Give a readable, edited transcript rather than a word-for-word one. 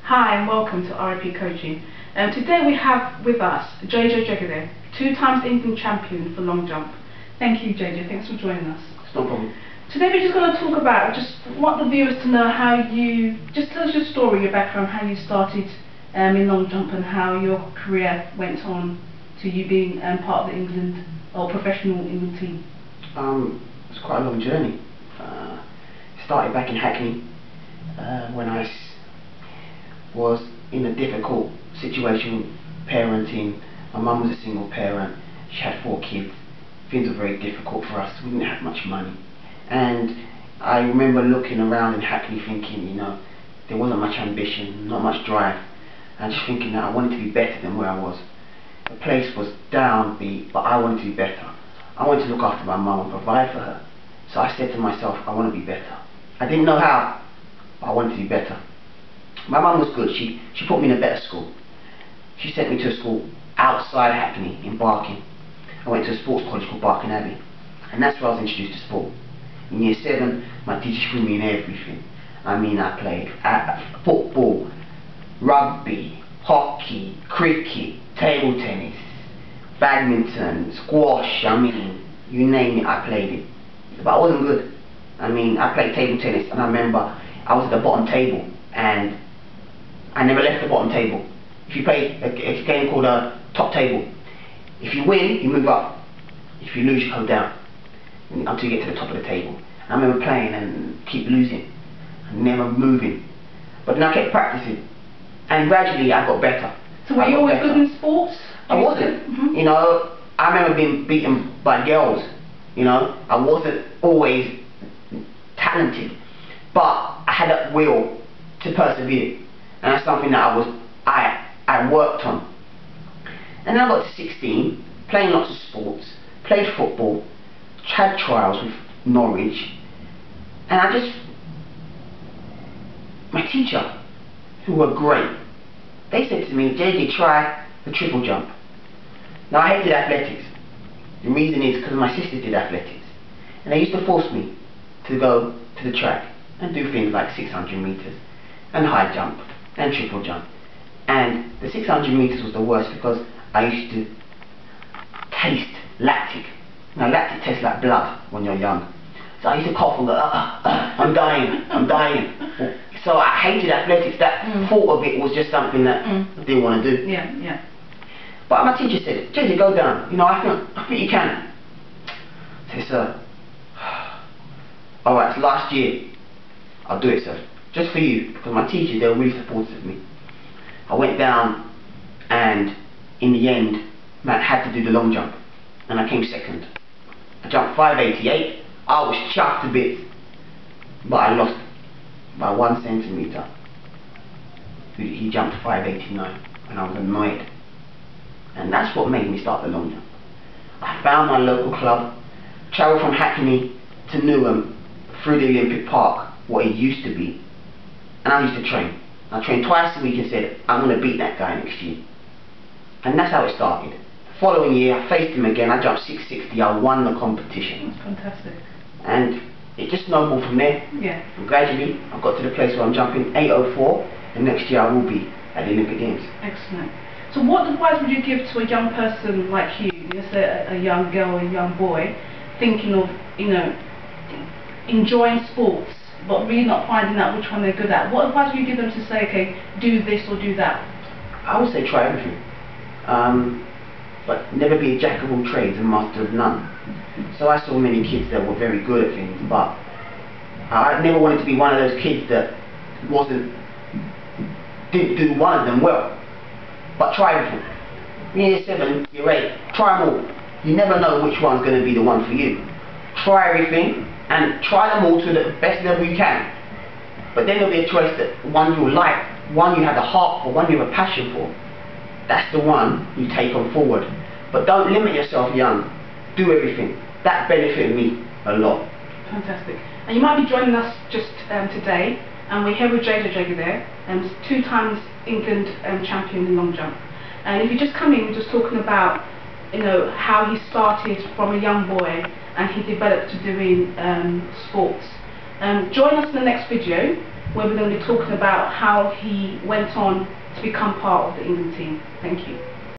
Hi and welcome to RIP Coaching. Today we have with us Jegede, 2 times England champion for long jump. Thank you, JJ. Thanks for joining us. It's no problem. Today we're just going to talk about, just want the viewers to know how you, just tell us your story, your background, how you started in long jump and how your career went on to you being part of the England or professional England team. It's quite a long journey. Started back in Hackney when I was in a difficult situation parenting. My mum was a single parent. She had 4 kids. Things were very difficult for us. We didn't have much money. And I remember looking around in Hackney thinking, you know, there wasn't much ambition, not much drive. And just thinking that I wanted to be better than where I was. The place was downbeat, but I wanted to be better. I wanted to look after my mum and provide for her. So I said to myself, I want to be better. I didn't know how, but I wanted to be better. My mum was good. She put me in a better school. She sent me to a school outside Hackney in Barking. I went to a sports college called Barking Abbey, and that's where I was introduced to sport. In year 7, my teacher threw me in everything. I mean, I played football, rugby, hockey, cricket, table tennis, badminton, squash. I mean, you name it, I played it. But I wasn't good. I mean, I played table tennis, and I remember I was at the bottom table, and I never left the bottom table. If you play a game called a top table, if you win, you move up. If you lose, you go down until you get to the top of the table. And I remember playing and keep losing, and never moving. But then I kept practicing, and gradually I got better. So were you always good in sports? I wasn't. You know, I remember being beaten by girls. You know, I wasn't always talented, but I had that will to persevere, and that's something that I worked on. And then I got to 16, playing lots of sports, played football, had trials with Norwich, and my teacher, who were great, they said to me, JJ, try the triple jump. Now I hated athletics. The reason is because my sister did athletics, and they used to force me to go to the track and do things like 600 meters and high jump and triple jump. And the 600 meters was the worst because I used to taste lactic. Now lactic tastes like blood when you're young. So I used to cough and go, I'm dying, I'm dying. So I hated athletics. That thought of it was just something that I didn't want to do. Yeah. But my teacher said, JJ, go down. You know, I think you can. I said, sir, alright, it's last year. I'll do it, sir. Just for you. Because my teachers, they were really supportive of me. I went down, and in the end, Matt had to do the long jump. And I came second. I jumped 588. I was chuffed to bits. But I lost by 1 centimeter. He jumped 589. And I was annoyed. And that's what made me start the long jump. I found my local club, travelled from Hackney to Newham through the Olympic Park, what it used to be, and I used to train. I trained twice a week and said, I'm going to beat that guy next year. And that's how it started. The following year, I faced him again. I jumped 660. I won the competition. That's fantastic. And it just snowballed from there. Yeah. And gradually, I've got to the place where I'm jumping 804, and next year I will be at the Olympic Games. Excellent. So what advice would you give to a young person like you, just a young girl or a young boy, thinking of, you know, enjoying sports, but really not finding out which one they're good at? What advice would you give them to say, okay, do this or do that? I would say try everything. But never be a jack of all trades and master of none. So I saw many kids that were very good at things, but I never wanted to be one of those kids that didn't do one of them well. But try everything. Year 7, year 8, try them all. You never know which one's going to be the one for you. Try everything, and try them all to the best level you can. But then there'll be a choice that one you like, one you have the heart for, one you have a passion for. That's the one you take on forward. But don't limit yourself young. Do everything. That benefited me a lot. Fantastic. And you might be joining us just today, and we're here with Jegede, 2 times England champion in long jump. And if you just come in, we're just talking about, you know, how he started from a young boy and he developed to doing sports. Join us in the next video where we're going to be talking about how he went on to become part of the England team. Thank you.